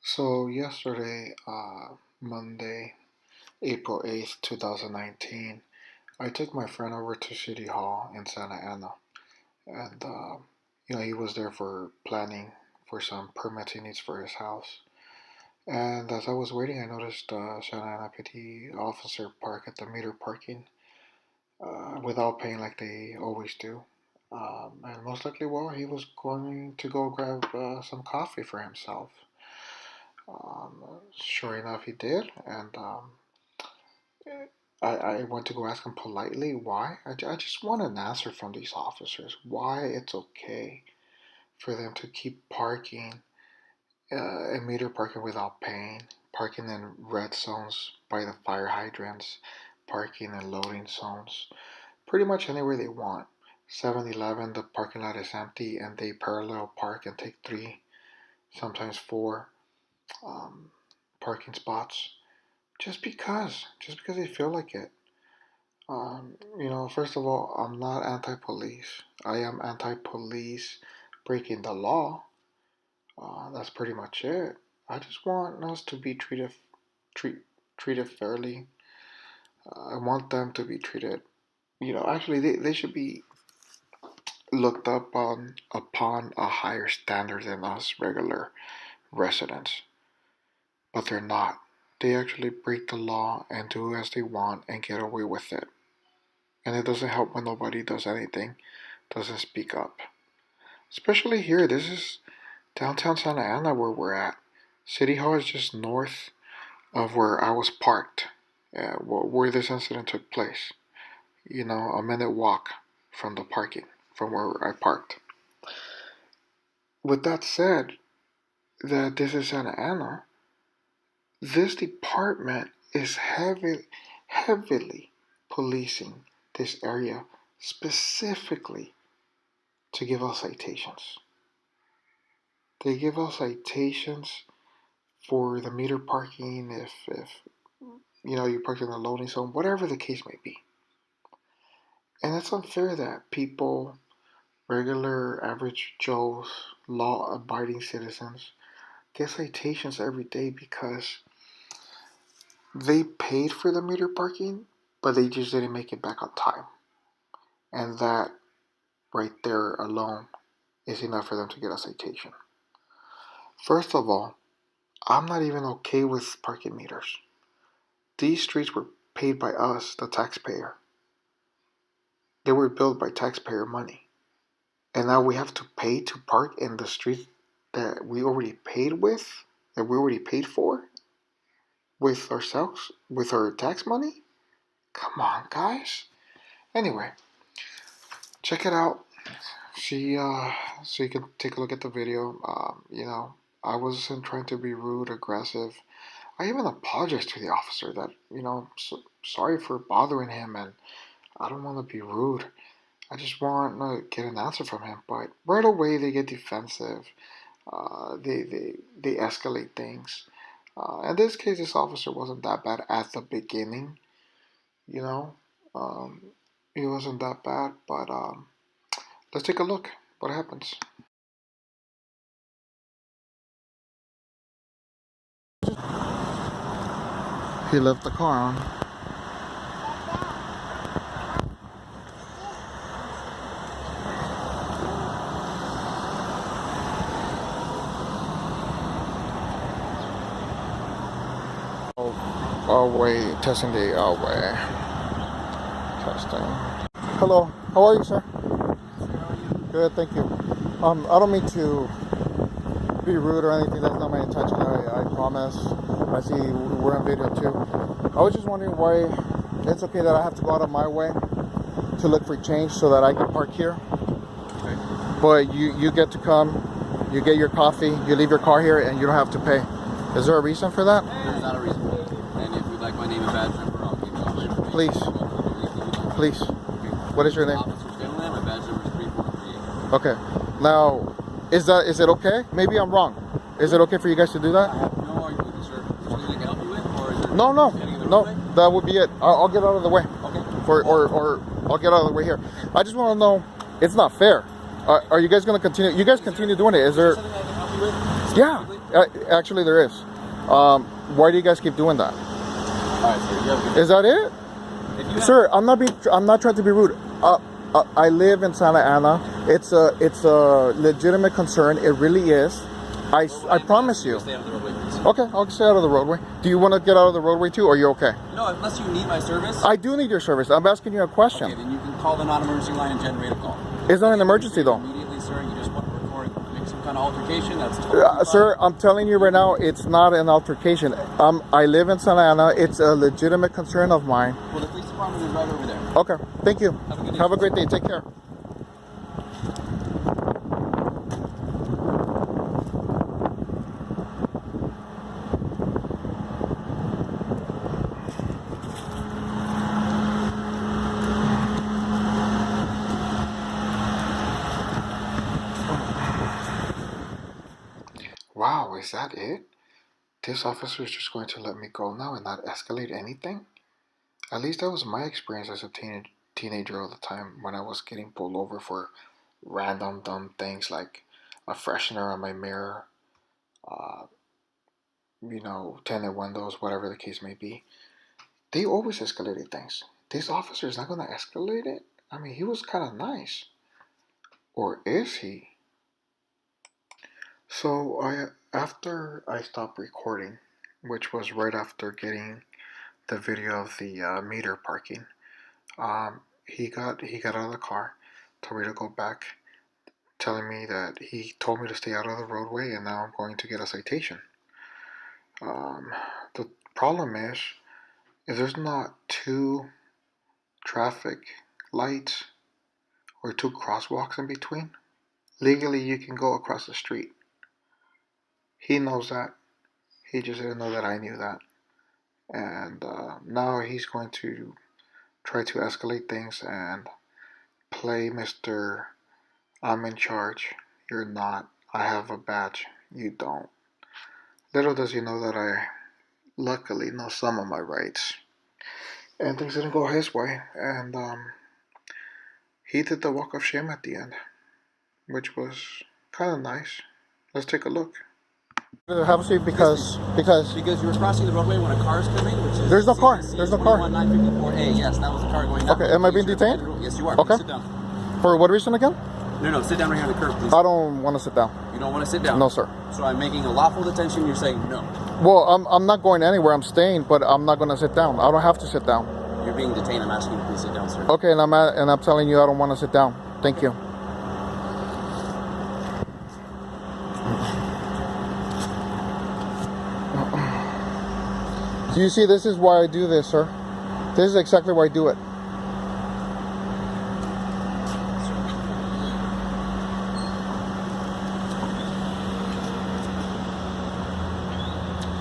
So yesterday, Monday, April 8th, 2019, I took my friend over to City Hall in Santa Ana. And, he was there for planning for some permits he needs for his house. And as I was waiting, I noticed Santa Ana PD officer park at the meter parking without paying like they always do. And most likely, well, he was going to go grab some coffee for himself. Sure enough, he did, and I went to go ask him politely why. I just want an answer from these officers why it's okay for them to keep parking and meter parking without paying, parking in red zones by the fire hydrants, parking in loading zones, pretty much anywhere they want. 7-Eleven, the parking lot is empty and they parallel park and take three, sometimes four um, parking spots just because they feel like it. First of all, I'm not anti-police. I am anti-police breaking the law. That's pretty much it. I just want us to be treat, treated fairly. I want them to be treated. Actually, they should be looked upon a higher standard than us regular residents. But they're not. They actually break the law and do as they want and get away with it. And it doesn't help when nobody does anything, doesn't speak up. Especially here, this is downtown Santa Ana where we're at. City Hall is just north of where I was parked, where this incident took place. A minute walk from the parking, from where I parked. With that said, that this is Santa Ana, this department is heavily policing this area specifically to give us citations. They give us citations for the meter parking if you park in the loading zone, whatever the case may be. And it's unfair that people, regular average Joes, law-abiding citizens, get citations every day because they paid for the meter parking, but they just didn't make it back on time. And that right there alone is enough for them to get a citation. First of all, I'm not even okay with parking meters. These streets were paid by us, the taxpayer. They were built by taxpayer money. And now we have to pay to park in the street that we already paid with, that we already paid for, with ourselves, with our tax money? Come on, guys. Anyway, check it out. See, so you can take a look at the video. I wasn't trying to be rude, aggressive. I even apologized to the officer that, sorry for bothering him, and I don't want to be rude. I just want to get an answer from him. But right away they get defensive. They escalate things. In this case, this officer wasn't that bad at the beginning. He wasn't that bad. But let's take a look. What happens? He left the car on. Oh, wait, testing the way. Testing. Hello, how are you, sir? Good, thank you. I don't mean to be rude or anything. That's not my intention. I promise. I see we're on video too. I was just wondering why it's okay that I have to go out of my way to look for change so that I can park here. Okay. But you get to come, you get your coffee, you leave your car here, and you don't have to pay. Is there a reason for that? There's not a reason. And if you'd like my name and badge number, I'll give you all my information. Please. Okay. What is your name? Officer Finland, my badge number is 3438. Okay. Now, is it okay? Maybe I'm wrong. Is it okay for you guys to do that? I have no argument with you, sir. Is there anything I can help you with? Or is there No. That would be it. I'll get out of the way. Okay. Or I'll get out of the way here. I just want to know, it's not fair. Are you guys going to continue? You guys continue doing it. Is there... something I can help you with? Yeah. Actually, there is. Why do you guys keep doing that? All right, sir. You have a good Is that it? If you have- Sir, I'm not trying to be rude. I live in Santa Ana. It's a legitimate concern. It really is. I promise you. Stay out of the roadway, please. Okay, I'll stay out of the roadway. Do you want to get out of the roadway too, or are you okay? No, unless you need my service. I do need your service. I'm asking you a question. Okay, then you can call the non-emergency line and generate a call. It's not an emergency though. Immediately, sir. You just want to record, make some kind of altercation. That's totally fine. Sir, I'm telling you right now, it's not an altercation. I live in Santa Ana. It's a legitimate concern of mine. Well, the police department is right over there. Okay, thank you. Have a good day. Have a great day. Take care. Wow, is that it? This officer is just going to let me go now and not escalate anything? At least that was my experience as a teenager all the time when I was getting pulled over for random dumb things like a freshener on my mirror, uh, tinted windows, whatever the case may be. They always escalated things. This officer is not going to escalate it? I mean, he was kind of nice. Or is he? So after I stopped recording, which was right after getting the video of the meter parking, he got out of the car, told me to go back, telling me that he told me to stay out of the roadway, and now I'm going to get a citation. The problem is, if there's not two traffic lights or two crosswalks in between, legally you can go across the street. He knows that. He just didn't know that I knew that. And now he's going to try to escalate things and play Mr. I'm in charge. You're not. I have a badge. You don't. Little does he know that I luckily know some of my rights. And things didn't go his way. And he did the walk of shame at the end, which was kind of nice. Let's take a look. Have a seat because you were crossing the roadway when a car is coming, which is there's no car. There's no car. 954A. Yes, that was a car going down. Okay, am I being detained? Yes, you are. Okay. Please sit down. For what reason again? No, sit down right here on the curb, please. I don't want to sit down. You don't want to sit down? No, sir. So I'm making a lawful detention. You're saying no. Well, I'm not going anywhere. I'm staying, but I'm not going to sit down. I don't have to sit down. You're being detained. I'm asking you to please sit down, sir. Okay, and I'm telling you I don't want to sit down. Thank you. Do you see, this is why I do this, sir. This is exactly why I do it.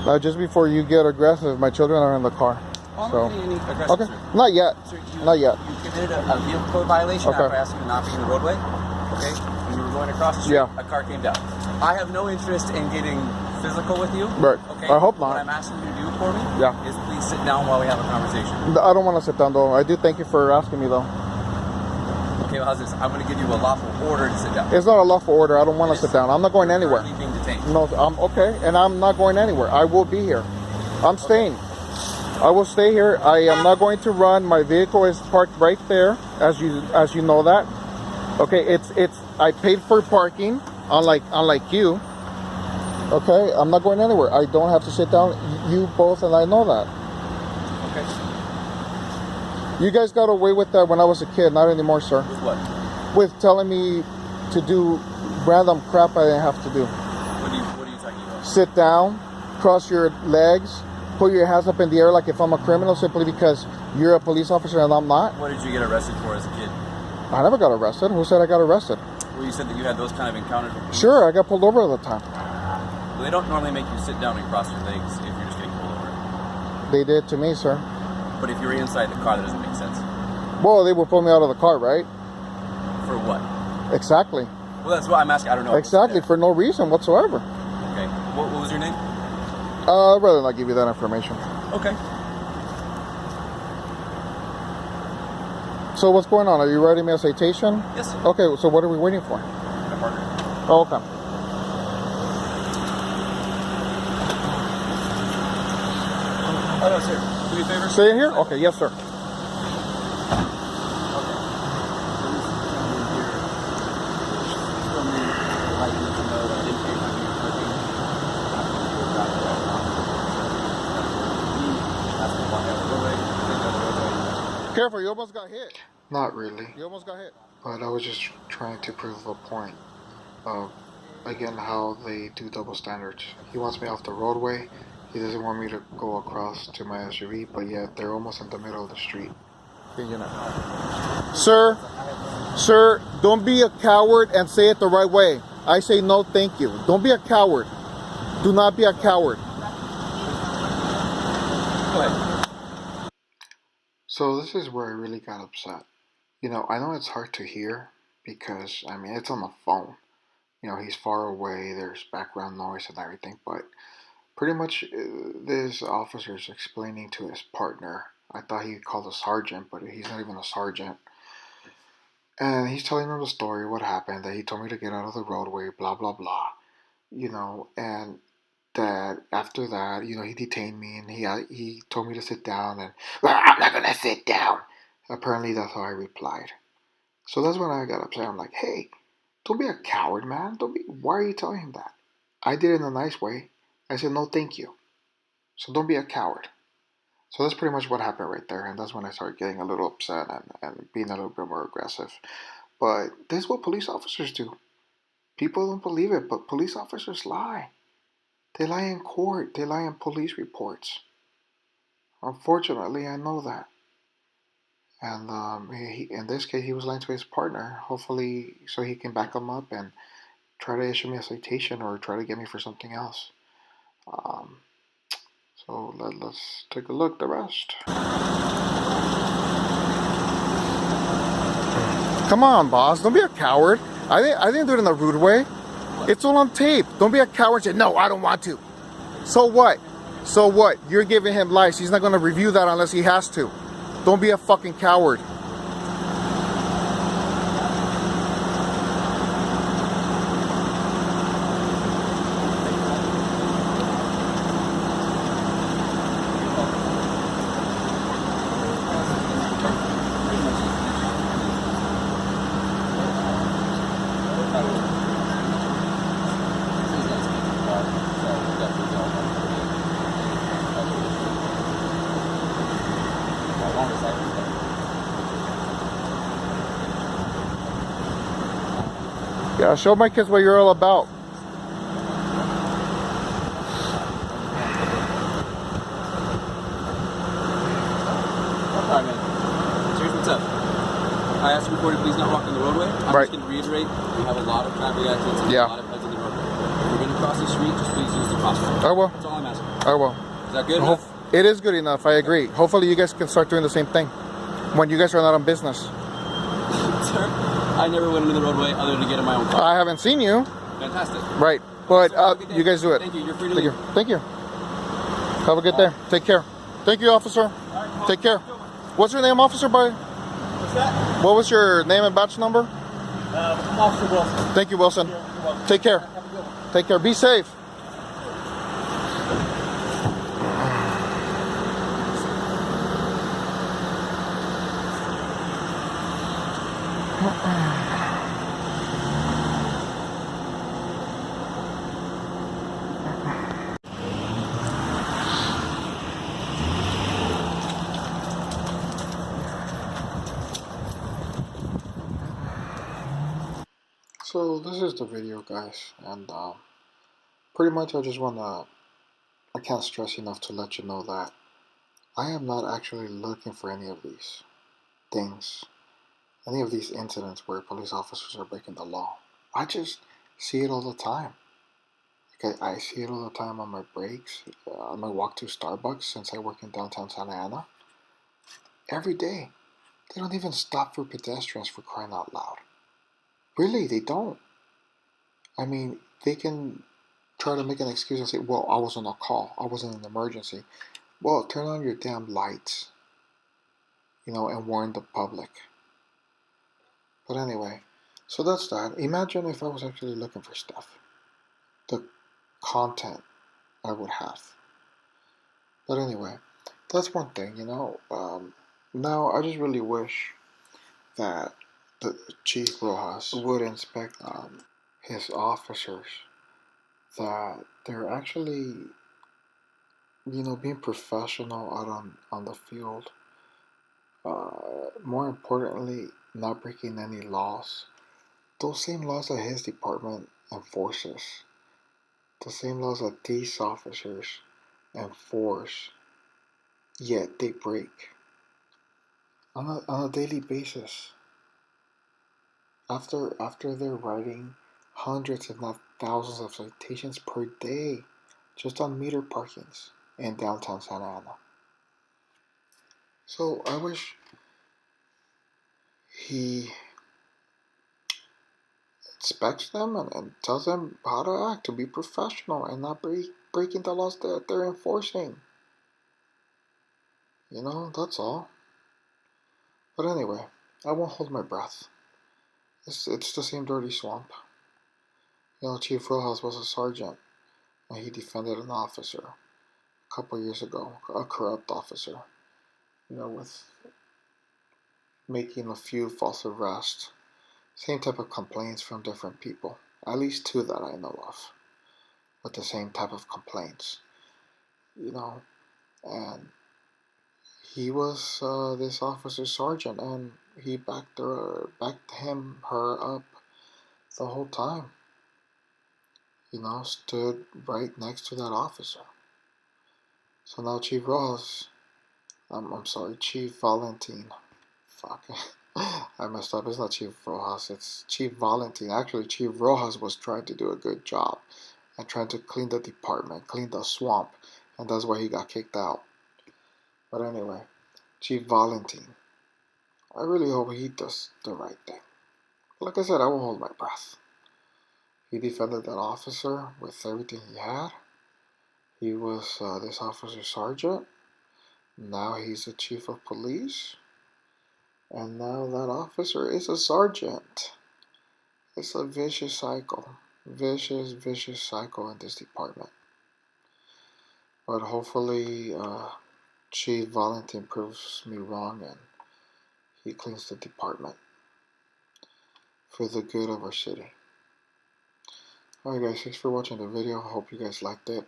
Now, just before you get aggressive, my children are in the car. I'm So, not getting any aggressive, okay, sir. not yet. Sir, Not yet. You committed a vehicle code violation Okay. after asking to not be in the roadway. Okay? When you were going across the street, Yeah. a car came down. I have no interest in getting physical with you. Right. Okay? I hope not. What I'm asking you to do for me Yeah. is please sit down while we have a conversation. I don't want to sit down, though. I do thank you for asking me, though. Okay, well, how's this? I'm going to give you a lawful order to sit down. It's not a lawful order. I don't want to sit down. I'm not going anywhere. You're being detained. No, I'm okay, and I'm not going anywhere. I will be here. I'm staying. I will stay here. I am not going to run. My vehicle is parked right there, as you know that. Okay, it's I paid for parking, unlike you. Okay, I'm not going anywhere. I don't have to sit down. You both and I know that. Okay. You guys got away with that when I was a kid. Not anymore, sir. With what? With telling me to do random crap I didn't have to do. What are you talking about? Sit down, cross your legs, put your hands up in the air like if I'm a criminal simply because you're a police officer and I'm not. What did you get arrested for as a kid? I never got arrested. Who said I got arrested? Well, you said that you had those kind of encounters with police. Sure, I got pulled over all the time. Well, they don't normally make you sit down and cross your legs if you're just getting pulled over. They did to me, sir. But if you're inside the car, that doesn't make sense. Well, they would pull me out of the car, right? For what? Exactly. Well, that's what I'm asking. I don't know. Exactly, for no reason whatsoever. Okay. What was your name? I'd rather not give you that information. Okay. So what's going on? Are you writing me a citation? Yes, sir. Okay, so what are we waiting for? My partner. Oh, okay. Oh, no, sir. Do me a favor? Stay here? Okay, yes, sir. Okay. So this gentleman here told me like me to know that I didn't pay my meter parking. Careful, you almost got hit. Not really, You almost got hit. but I was just trying to prove a point of, again, how they do double standards. He wants me off the roadway. He doesn't want me to go across to my SUV, but yet they're almost in the middle of the street. Sir, don't be a coward and say it the right way. I say no, thank you. Don't be a coward. Do not be a coward. Go ahead. So this is where I really got upset. You know, I know it's hard to hear because, I mean, it's on the phone. You know, he's far away, there's background noise and everything, but pretty much this officer's explaining to his partner. I thought he called a sergeant, but he's not even a sergeant. And he's telling him the story, what happened, that he told me to get out of the roadway, blah, blah, blah. You know, and that after that, you know, he detained me and he told me to sit down and, well, I'm not gonna sit down. Apparently that's how I replied. So that's when I got upset. I'm like, hey, don't be a coward, man. Why are you telling him that? I did it in a nice way. I said, no, thank you. So don't be a coward. So that's pretty much what happened right there. And that's when I started getting a little upset and being a little bit more aggressive. But this is what police officers do. People don't believe it, but police officers lie. They lie in court. They lie in police reports. Unfortunately, I know that. And in this case, he was lying to his partner. Hopefully, so he can back him up and try to issue me a citation or try to get me for something else. Um, so let's take a look at the rest. Come on, boss. Don't be a coward. I didn't do it in a rude way. It's all on tape. Don't be a coward and say, no, I don't want to. So what? So what? You're giving him lice. He's not going to review that unless he has to. Don't be a fucking coward. Yeah, show my kids what you're all about. Alright, man. So here's what's up. I asked the reporter, please not walk on the roadway. I'm Right. just going to reiterate, we have a lot of traffic accidents and Yeah. a lot of heads on the roadway. If you're going to cross the street, just please use the crosswalk. I will. That's all I'm asking. I will. Is that good enough? It is good enough. I agree. Hopefully you guys can start doing the same thing when you guys are not on business. Sir, I never went into the roadway other than to get in my own car. I haven't seen you. Fantastic. Right. But you guys do it. Thank you. You're free to Thank leave. you. Thank you. Have a good day. Take care. Thank you, officer. Take care. What's your name, officer? What's that? What was your name and badge number? I'm Officer Wilson. Thank you, Wilson. You're welcome. Take care. Have a good one. Take care. Be safe. So this is the video, guys, and pretty much I can't stress enough to let you know that I am not actually looking for any of these things, any of these incidents where police officers are breaking the law. I just see it all the time. Like I see it all the time on my breaks, on my walk to Starbucks since I work in downtown Santa Ana. Every day. They don't even stop for pedestrians, for crying out loud. Really, they don't. I mean, they can try to make an excuse and say, well, I was on a call. I was in an emergency. Well, turn on your damn lights, and warn the public. But anyway, so that's that. Imagine if I was actually looking for stuff. The content I would have. But anyway, That's one thing, now I just really wish that the Chief Rojas would inspect his officers, that they're actually, being professional out on the field. More importantly, not breaking any laws. Those same laws that his department enforces, the same laws that these officers enforce, yet they break on a daily basis. After they're writing hundreds, if not thousands, of citations per day just on meter parkings in downtown Santa Ana. So I wish he inspects them and tells them how to act, to be professional and not breaking the laws that they're enforcing. That's all. But anyway, I won't hold my breath. It's the same dirty swamp. Chief Rojas was a sergeant, and he defended an officer a couple years ago, a corrupt officer, with making a few false arrests. Same type of complaints from different people. At least two that I know of, with the same type of complaints. And he was this officer's sergeant, and he backed her up the whole time. Stood right next to that officer. So now Chief Rojas, I'm sorry, Chief Valentin. Fuck, I messed up. It's not Chief Rojas, it's Chief Valentin. Actually, Chief Rojas was trying to do a good job and trying to clean the department, clean the swamp, and that's why he got kicked out. But anyway, Chief Valentin, I really hope he does the right thing. Like I said, I won't hold my breath. He defended that officer with everything he had. He was this officer's sergeant. Now he's the chief of police. And now that officer is a sergeant. It's a vicious cycle. Vicious cycle in this department. But hopefully, Chief Valentin proves me wrong and he cleans the department for the good of our city. Alright guys, thanks for watching the video. I hope you guys liked it.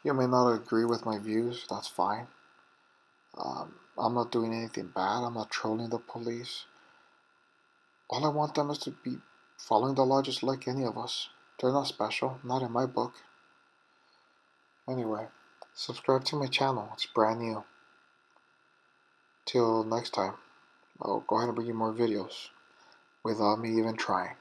You may not agree with my views, that's fine. I'm not doing anything bad. I'm not trolling the police. All I want them is to be following the law just like any of us. They're not special, not in my book. Anyway, subscribe to my channel. It's brand new. Till next time, I'll go ahead and bring you more videos without me even trying.